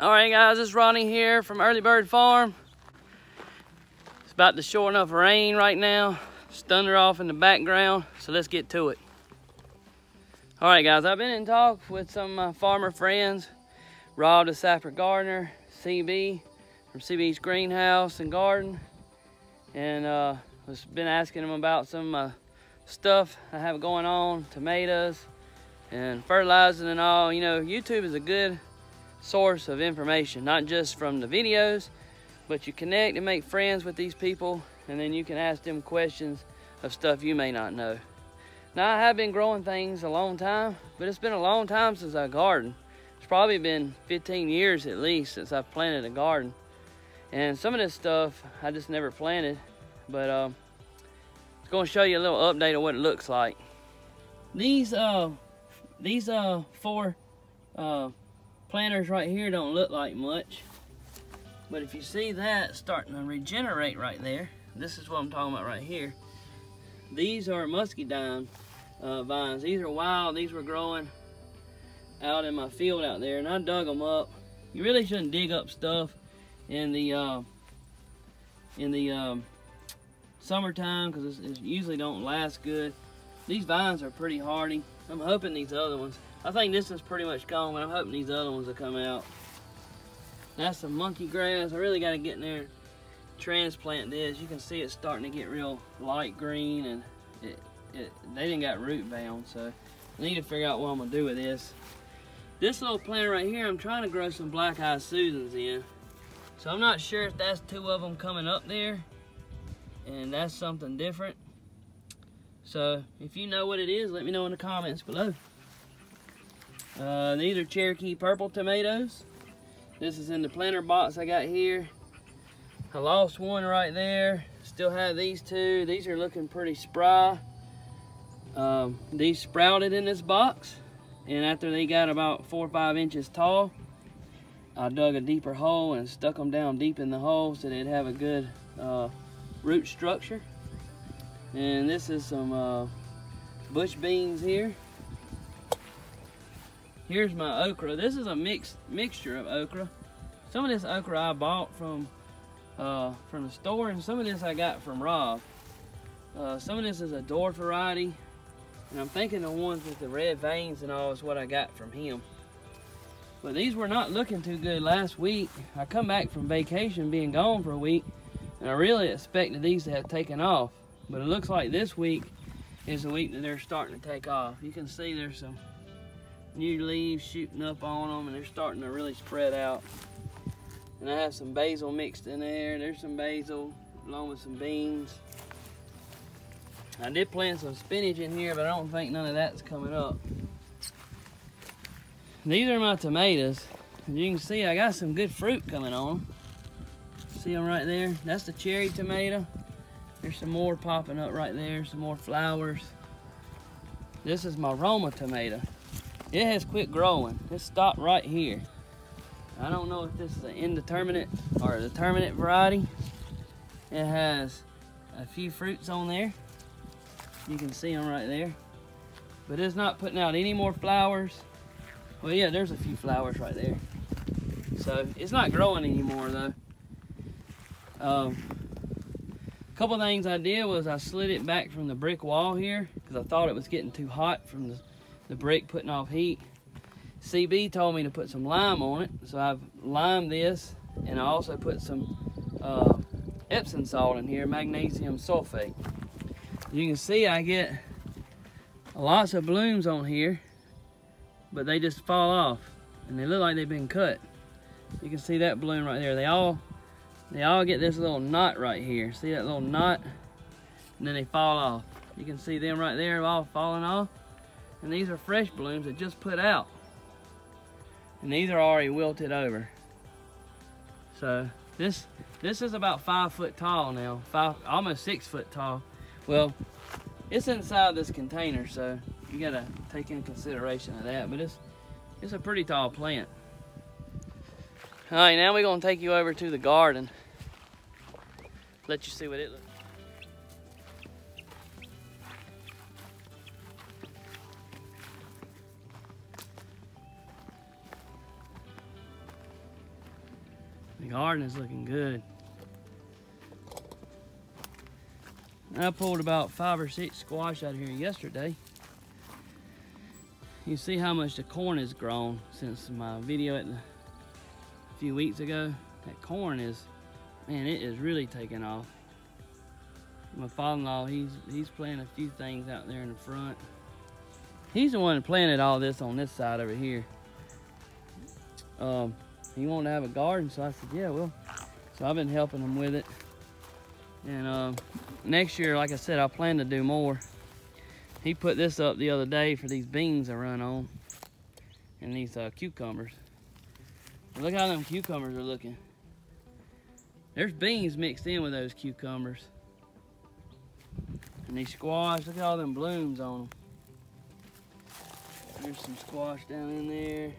Alright guys, it's Ronnie here from Earlybird Farm. It's about to show enough rain right now. It's thunder off in the background, so let's get to it. Alright guys, I've been in talks with some of my farmer friends. Rob the Sapper Gardener, CB from CB's Greenhouse and Garden. And I've been asking them about some stuff I have going on, tomatoes and fertilizing and all. You know, YouTube is a good source of information, not just from the videos, but you connect and make friends with these people, and then you can ask them questions of stuff you may not know. Now, I have been growing things a long time, but it's been a long time since I gardened. It's probably been 15 years at least since I've planted a garden. And some of this stuff I just never planted, but I'm going to show you a little update of what it looks like. These four planters right here don't look like much, but if you see that starting to regenerate right there, this is what I'm talking about right here. These are muscadine vines. These are wild. These were growing out in my field out there, and I dug them up. You really shouldn't dig up stuff in the summertime, because it usually don't last good. These vines are pretty hardy. I'm hoping these other ones, I think this is pretty much gone, but I'm hoping these other ones will come out. That's some monkey grass. I really got to get in there and transplant this. You can see it's starting to get real light green, and they didn't got root bound, so I need to figure out what I'm gonna do with this. This little planter right here, I'm trying to grow some black-eyed Susans in. So I'm not sure if that's two of them coming up there, and that's something different. So if you know what it is, let me know in the comments below. These are Cherokee purple tomatoes. This is in the planter box I got here. I lost one right there. Still have these two. These are looking pretty spry. These sprouted in this box, and after they got about 4 or 5 inches tall, I dug a deeper hole and stuck them down deep in the hole so they'd have a good root structure. And this is some bush beans here. Here's my okra. This is a mixture of okra. Some of this okra I bought from the store, and some of this I got from Rob. Some of this is a dwarf variety, and I'm thinking the ones with the red veins and all is what I got from him. But these were not looking too good last week. I come back from vacation, being gone for a week, and I really expected these to have taken off. But it looks like this week is the week that they're starting to take off. You can see there's some new leaves shooting up on them, and they're starting to really spread out. And I have some basil mixed in there. There's some basil along with some beans. I did plant some spinach in here, but I don't think none of that's coming up. These are my tomatoes. As you can see, I got some good fruit coming on. See them right there? That's the cherry tomato. There's some more popping up right there, some more flowers. This is my Roma tomato. It has quit growing. It stopped right here. I don't know if this is an indeterminate or a determinate variety. It has a few fruits on there. You can see them right there. But it's not putting out any more flowers. Well, yeah, there's a few flowers right there. So it's not growing anymore though. Couple things I did was I slid it back from the brick wall here because I thought it was getting too hot from the brick putting off heat. CB told me to put some lime on it, so I've limed this, and I also put some Epsom salt in here, magnesium sulfate. You can see I get lots of blooms on here, but they just fall off, and they look like they've been cut. You can see that bloom right there. They all get this little knot right here. See that little knot? And then they fall off. You can see them right there all falling off. And these are fresh blooms that just put out. And these are already wilted over. So this is about 5 foot tall now. Almost 6 foot tall. Well, it's inside this container, so you gotta take into consideration of that. But it's a pretty tall plant. All right, now we're gonna take you over to the garden. Let you see what it looks like. The garden is looking good. I pulled about 5 or 6 squash out here yesterday. You see how much the corn has grown since my video a few weeks ago. That corn is, man, it is really taking off. My father-in-law, he's planting a few things out there in the front. He's the one that planted all this on this side over here. He wanted to have a garden, so I said, yeah, well. So I've been helping him with it. And next year, like I said, I plan to do more. He put this up the other day for these beans I run on. And these cucumbers. But look how them cucumbers are looking. There's beans mixed in with those cucumbers. And these squash, look at all them blooms on them. There's some squash down in there.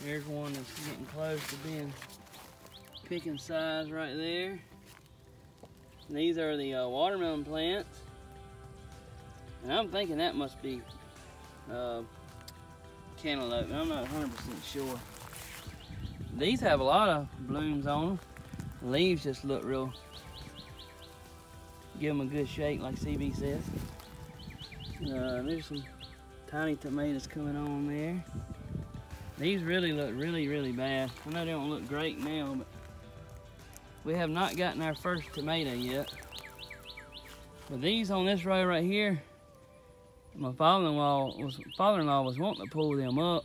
There's one that's getting close to being picking size right there. And these are the watermelon plants. And I'm thinking that must be cantaloupe. I'm not 100% sure. These have a lot of blooms on them. The leaves just look real. Give them a good shake, like CB says. There's some tiny tomatoes coming on there. These really look really bad. I know they don't look great now, but we have not gotten our first tomato yet. But these on this row right here, my father-in-law was wanting to pull them up,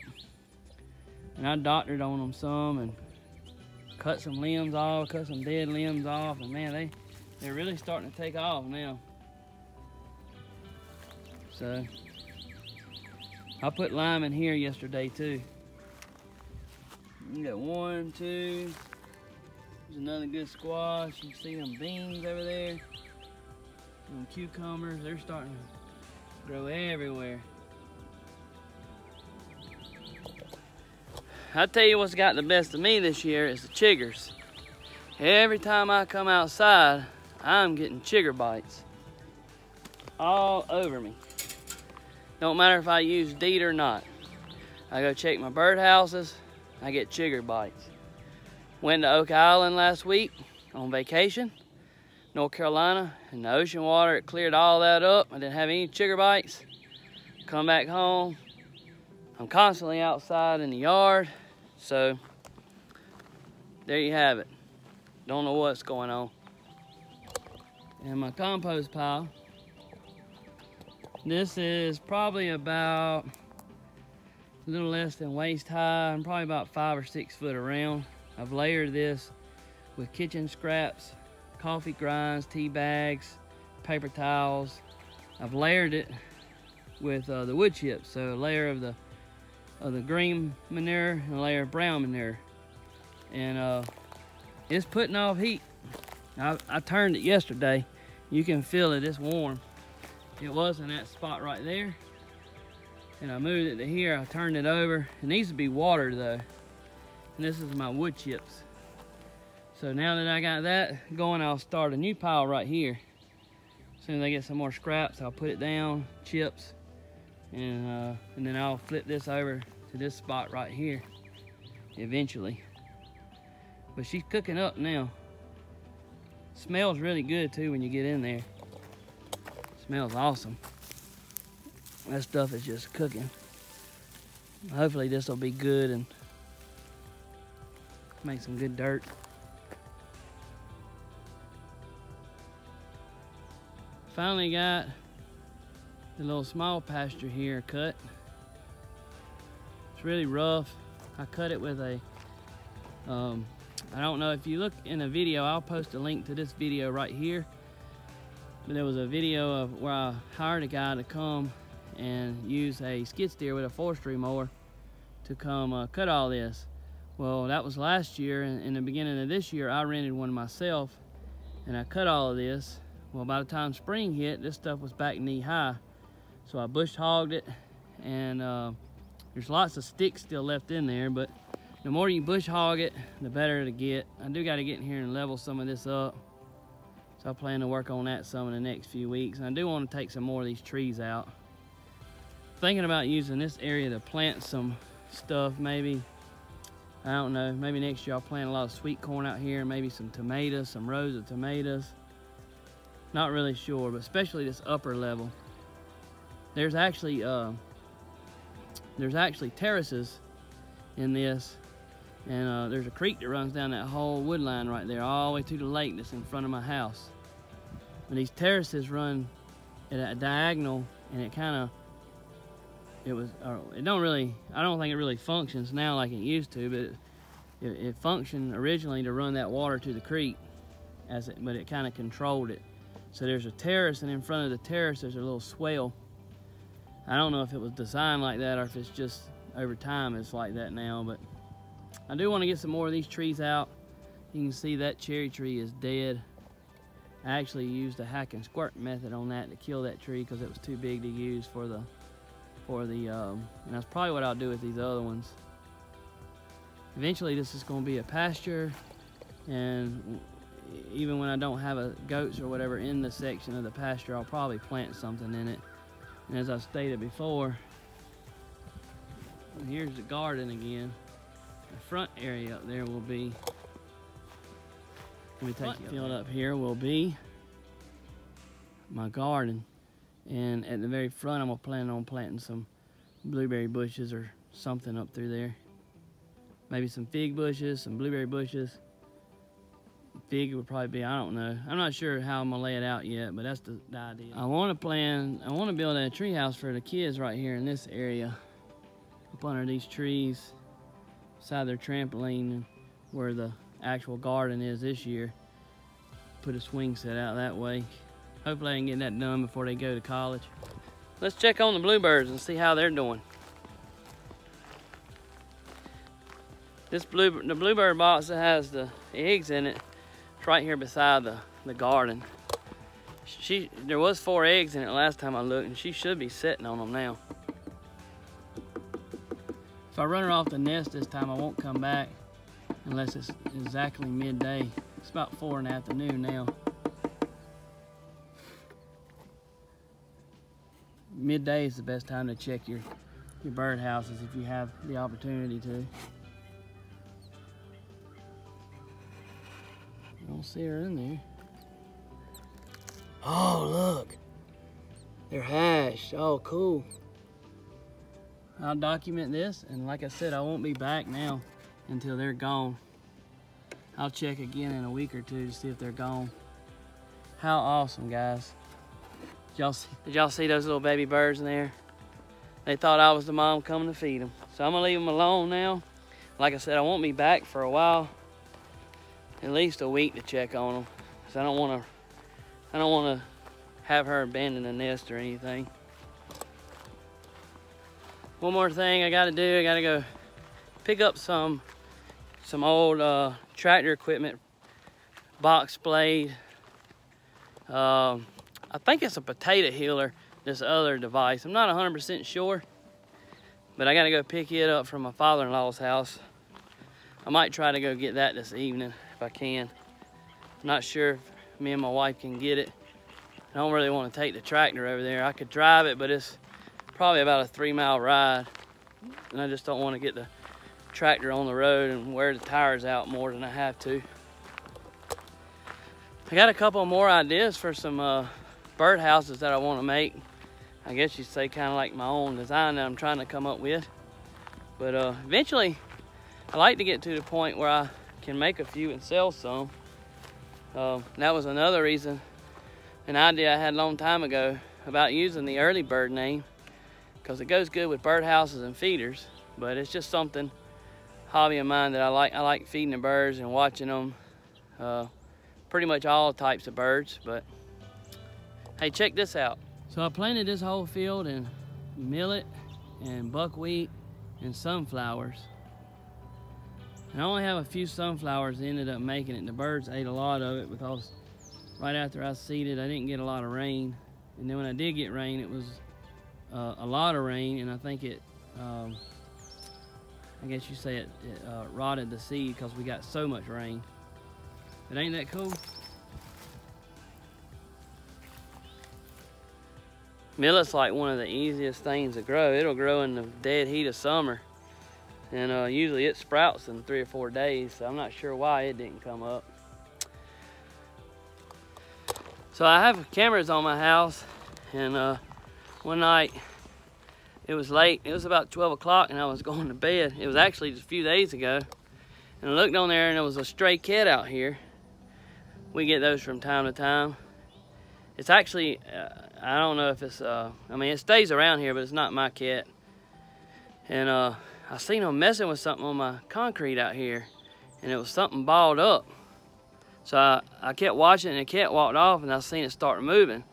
and I doctored on them some and cut some limbs off, cut some dead limbs off, and man, they're really starting to take off now. So I put lime in here yesterday too. You got 1, 2. There's another good squash. You can see them beans over there. Them cucumbers, they're starting to grow everywhere. I tell you what's got the best of me this year is the chiggers. Every time I come outside, I'm getting chigger bites all over me. Don't matter if I use DEET or not. I go check my birdhouses, I get chigger bites. Went to Oak Island last week on vacation, North Carolina, and the ocean water, it cleared all that up. I didn't have any chigger bites. Come back home, I'm constantly outside in the yard, so there you have it. Don't know what's going on. And my compost pile, this is probably about a little less than waist high and probably about 5 or 6 foot around. I've layered this with kitchen scraps, coffee grinds, tea bags, paper towels. I've layered it with the wood chips, so a layer of the green manure and a layer of brown manure. And it's putting off heat. I turned it yesterday. You can feel it, it's warm. It was in that spot right there. And I moved it to here, I turned it over. It needs to be watered though. And this is my wood chips. So now that I got that going, I'll start a new pile right here. As soon as I get some more scraps, I'll put it down, chips, and then I'll flip this over to this spot right here eventually. But she's cooking up now. Smells really good too when you get in there. Smells awesome. That stuff is just cooking. Hopefully this will be good and make some good dirt. Finally got the little small pasture here cut. It's really rough. I cut it with a, I don't know if you look in a video, I'll post a link to this video right here. But there was a video of where I hired a guy to come and use a skid steer with a forestry mower to come cut all this. Well, that was last year, and in the beginning of this year, I rented one myself, and I cut all of this. Well, by the time spring hit, this stuff was back knee high. So I bush hogged it, and there's lots of sticks still left in there, but the more you bush hog it, the better it'll get. I do gotta get in here and level some of this up. So I plan to work on that some in the next few weeks. And I do want to take some more of these trees out. Thinking about using this area to plant some stuff, maybe I don't know, maybe next year I'll plant a lot of sweet corn out here, maybe some tomatoes, some rows of tomatoes. Not really sure, but especially this upper level. There's actually terraces in this, and there's a creek that runs down that whole wood line right there, all the way to the lake that's in front of my house. And these terraces run at a diagonal, and it don't really, I don't think it really functions now like it used to, but it functioned originally to run that water to the creek, but it kind of controlled it. So there's a terrace, and in front of the terrace there's a little swell. I don't know if it was designed like that or if it's just over time it's like that now, but I do want to get some more of these trees out. You can see that cherry tree is dead. I actually used a hack and squirt method on that to kill that tree because it was too big to use and that's probably what I'll do with these other ones. Eventually this is going to be a pasture, and even when I don't have goats or whatever in the section of the pasture, I'll probably plant something in it. And as I stated before, here's the garden again. The front area up there will be, let me take you field up here will be my garden. And at the very front, I'm gonna plan on planting some blueberry bushes or something up through there. Maybe some fig bushes, some blueberry bushes. Fig would probably be, I don't know. I'm not sure how I'm gonna lay it out yet, but that's the idea. I wanna build a tree house for the kids right here in this area. Up under these trees, beside their trampoline, and where the actual garden is this year. Put a swing set out that way. Hopefully I can get that done before they go to college. Let's check on the bluebirds and see how they're doing. The bluebird box that has the eggs in it, it's right here beside the garden. There was 4 eggs in it last time I looked, and she should be sitting on them now. If I run her off the nest this time, I won't come back unless it's exactly midday. It's about 4 in the afternoon now. Midday is the best time to check your bird houses if you have the opportunity to. I don't see her in there. Oh, look. They're hatched. Oh, cool. I'll document this, and like I said, I won't be back now until they're gone. I'll check again in a week or 2 to see if they're gone. How awesome, guys. Did y'all see those little baby birds in there? They thought I was the mom coming to feed them. So I'm gonna leave them alone now. Like I said, I won't be back for a while. At least a week to check on them. Because I don't wanna have her abandon the nest or anything. One more thing I gotta do, I gotta go pick up some old tractor equipment, box blade. I think it's a potato healer, this other device. I'm not 100% sure, but I gotta go pick it up from my father-in-law's house. I might try to go get that this evening if I can. I'm not sure if me and my wife can get it. I don't really want to take the tractor over there. I could drive it, but it's probably about a 3-mile ride. And I just don't want to get the tractor on the road and wear the tires out more than I have to. I got a couple more ideas for some bird houses that I want to make. I guess you'd say kind of like my own design that I'm trying to come up with. But eventually, I like to get to the point where I can make a few and sell some. That was another reason, an idea I had a long time ago about using the Earlybird name, because it goes good with bird houses and feeders. But it's just something, hobby of mine that I like. I like feeding the birds and watching them. Pretty much all types of birds, but hey, check this out. So I planted this whole field in millet and buckwheat and sunflowers. And I only have a few sunflowers that ended up making it. The birds ate a lot of it because right after I seeded, I didn't get a lot of rain. And then when I did get rain, it was a lot of rain, and I think it, I guess you say it rotted the seed because we got so much rain. But ain't that cool? Millet's like one of the easiest things to grow. It'll grow in the dead heat of summer. And usually it sprouts in 3 or 4 days, so I'm not sure why it didn't come up. So I have cameras on my house, and one night, it was late, it was about 12 o'clock and I was going to bed. It was actually just a few days ago. And I looked on there and there was a stray cat out here. We get those from time to time. It's actually, I don't know if it's, I mean it stays around here, but it's not my cat. And I seen him messing with something on my concrete out here. And it was something balled up. So I kept watching and the cat walked off and I seen it start moving.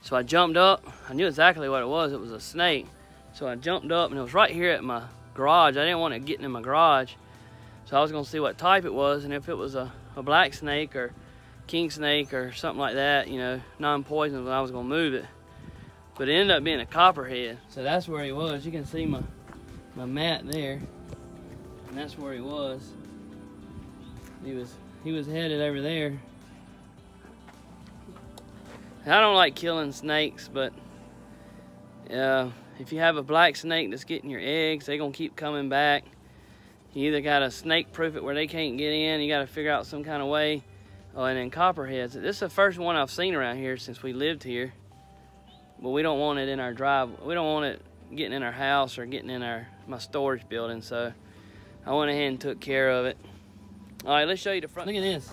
So I jumped up. I knew exactly what it was. It was a snake. So I jumped up and it was right here at my garage. I didn't want it getting in my garage. So I was gonna see what type it was, and if it was a black snake or king snake or something like that, you know, non-poisonous, I was gonna move it. But it ended up being a copperhead. So that's where he was. You can see my mat there. And that's where he was. He was headed over there. I don't like killing snakes, but if you have a black snake that's getting your eggs, they're gonna keep coming back. You either gotta snake proof it where they can't get in, you gotta figure out some kind of way. Oh, and then copperheads. This is the first one I've seen around here since we lived here. But we don't want it in our drive. We don't want it getting in our house or getting in my storage building, so I went ahead and took care of it. All right, let's show you the front. Look at this.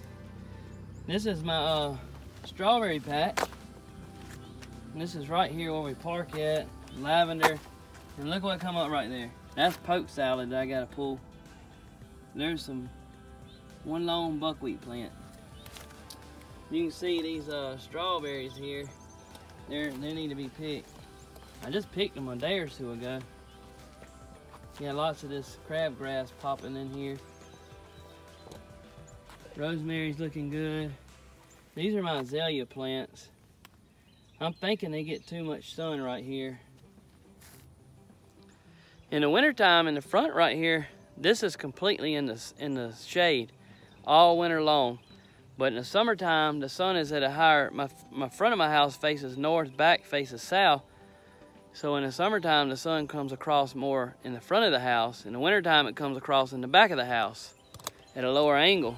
This is my strawberry patch. And this is right here where we park at, lavender. And look what come up right there. That's poke salad that I gotta pull. There's one long buckwheat plant. You can see these strawberries here. They need to be picked. I just picked them a day or two ago. Got lots of this crabgrass popping in here. Rosemary's looking good. These are my azalea plants. I'm thinking they get too much sun right here. In the wintertime, in the front right here, this is completely in the shade all winter long. But in the summertime, the sun is at a higher, my front of my house faces north, back faces south. So in the summertime, the sun comes across more in the front of the house. In the wintertime, it comes across in the back of the house at a lower angle.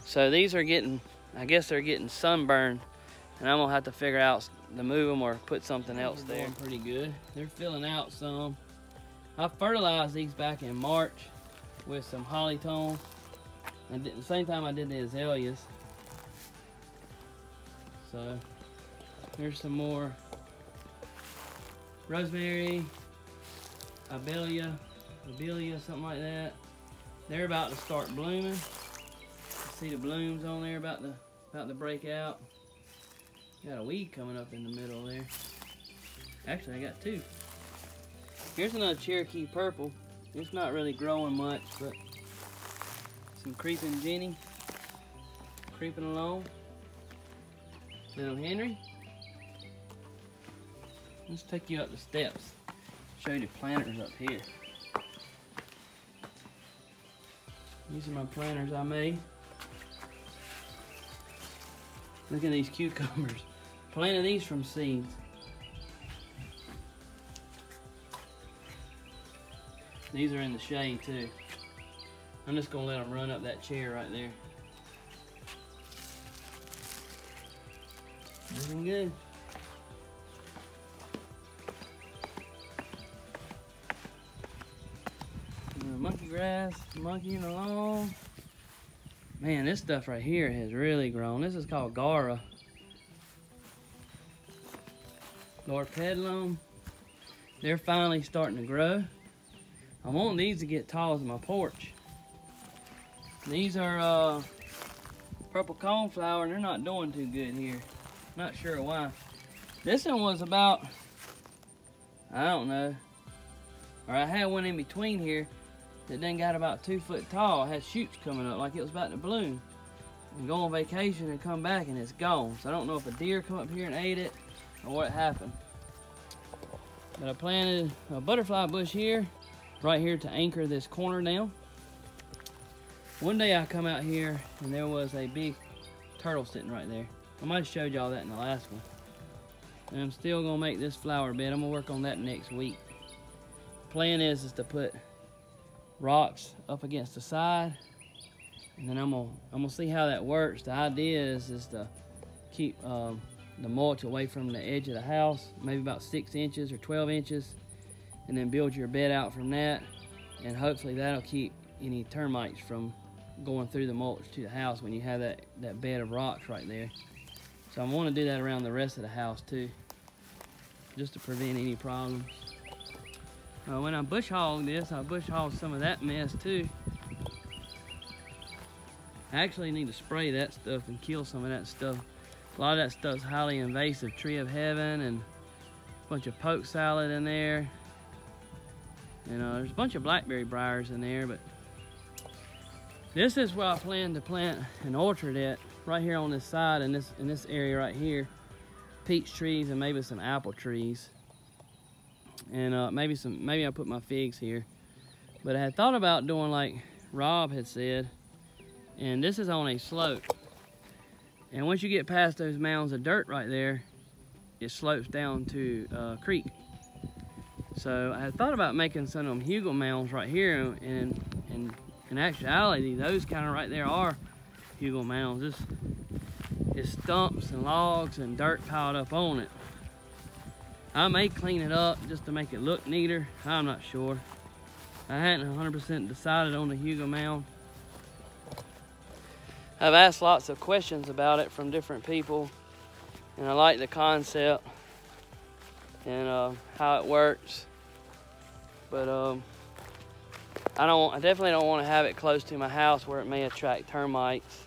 So these are getting, I guess they're getting sunburned, and I'm gonna have to figure out to move them or put something else there. Doing pretty good. They're filling out some. I fertilized these back in March with some hollytone. And at the same time I did the azaleas. So here's some more rosemary, abelia, something like that. They're about to start blooming. See the blooms on there about to break out. Got a weed coming up in the middle there. Actually, I got two. Here's another Cherokee purple. It's not really growing much, but some creeping Jenny creeping along. Little Henry. Let's take you up the steps. Show you the planters up here. These are my planters I made. Look at these cucumbers. Planted these from seeds. These are in the shade too. I'm just gonna let them run up that chair right there. Looking good. Monkey grass, monkeying along. Man, this stuff right here has really grown. This is called Gara. Lord Pedalum. They're finally starting to grow. I want these to get tall as my porch. These are purple coneflower, and they're not doing too good here. Not sure why. This one was about, I don't know, or I had one in between here that then got about 2 foot tall. It had shoots coming up like it was about to bloom. And go on vacation and come back and it's gone. So I don't know if a deer come up here and ate it or what happened. But I planted a butterfly bush here, right here to anchor this corner down. One day I come out here and there was a big turtle sitting right there. I might have showed y'all that in the last one. And I'm still gonna make this flower bed. I'm gonna work on that next week. Plan is to put rocks up against the side, and then I'm gonna see how that works. The idea is to keep the mulch away from the edge of the house, maybe about 6 inches or 12 inches, and then build your bed out from that, and hopefully that'll keep any termites from going through the mulch to the house when you have that bed of rocks right there. So I want to do that around the rest of the house too, just to prevent any problems. When I bush hog this, I bush hog some of that mess too. I actually need to spray that stuff and kill some of that stuff. A lot of that stuff's highly invasive. Tree of heaven and a bunch of poke salad in there. You know, there's a bunch of blackberry briars in there, but this is where I plan to plant an orchard at, right here on this side, in this area right here. Peach trees and maybe some apple trees. And maybe I'll put my figs here. But I had thought about doing like Rob had said, and this is on a slope. And once you get past those mounds of dirt right there, it slopes down to a creek. So I had thought about making some of them hugel mounds right here, and in actuality, those kind of right there are hugel mounds. It's stumps and logs and dirt piled up on it. I may clean it up just to make it look neater. I'm not sure. I hadn't 100% decided on the hugel mound. I've asked lots of questions about it from different people, and I like the concept and how it works. But I definitely don't want to have it close to my house where it may attract termites.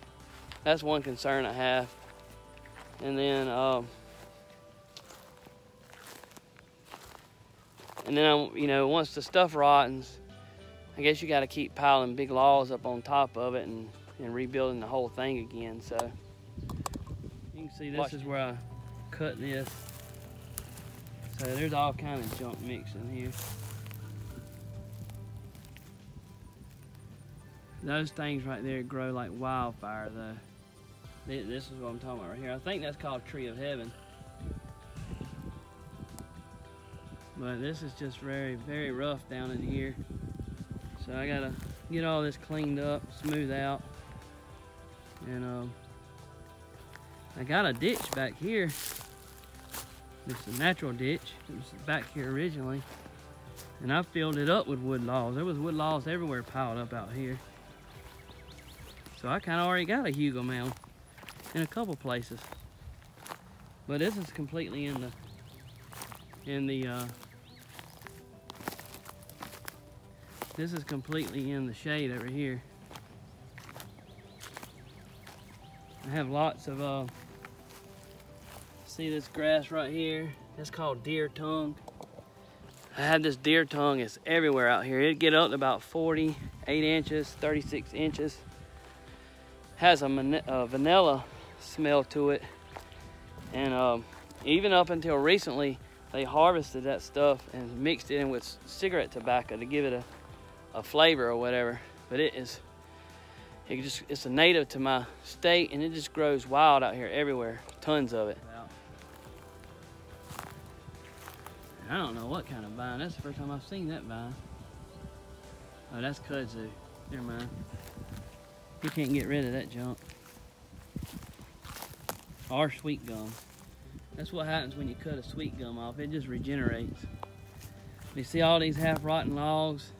That's one concern I have. And then you know, once the stuff rottens, I guess you got to keep piling big logs up on top of it and rebuilding the whole thing again. So you can see this is where I cut this. So there's all kind of junk mixed in here. Those things right there grow like wildfire though. This is what I'm talking about right here. I think that's called Tree of Heaven. But this is just very, very rough down in here. So I gotta get all this cleaned up, smooth out. And I got a ditch back here. It's a natural ditch. It was back here originally. And I filled it up with wood logs. There was wood logs everywhere piled up out here. So I kind of already got a hugel mound in a couple places. But this is completely in the shade over here. I have lots of see this grass right here? It's called deer tongue. I have this deer tongue. It's everywhere out here. It'd get up to about 48 inches, 36 inches. Has a vanilla smell to it. And even up until recently, they harvested that stuff and mixed it in with cigarette tobacco to give it a flavor or whatever. But it's a native to my state, and it just grows wild out here everywhere. Tons of it. I don't know what kind of vine. That's the first time I've seen that vine. Oh, that's kudzu. Never mind. You can't get rid of that junk. Or sweet gum. That's what happens when you cut a sweet gum off. It just regenerates. You see all these half-rotten logs?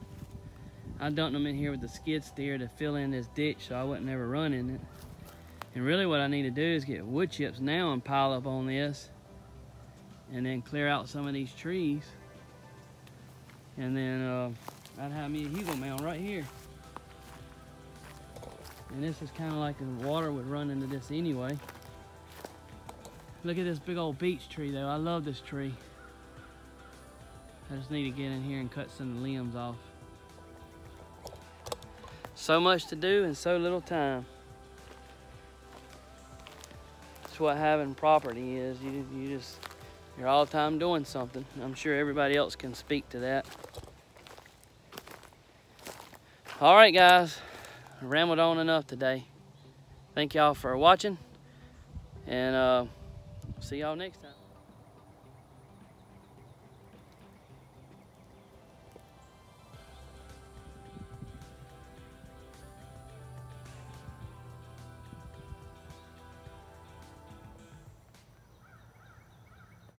I dumped them in here with the skid steer to fill in this ditch so I wouldn't ever run in it. And really what I need to do is get wood chips now and pile up on this, and then clear out some of these trees. And then I'd have me a hugel mound right here. And this is kind of like the water would run into this anyway. Look at this big old beech tree though. I love this tree. I just need to get in here and cut some of the limbs off. So much to do and so little time. That's what having property is. You're all the time doing something. I'm sure everybody else can speak to that. All right, guys. I rambled on enough today. Thank y'all for watching, and see y'all next time.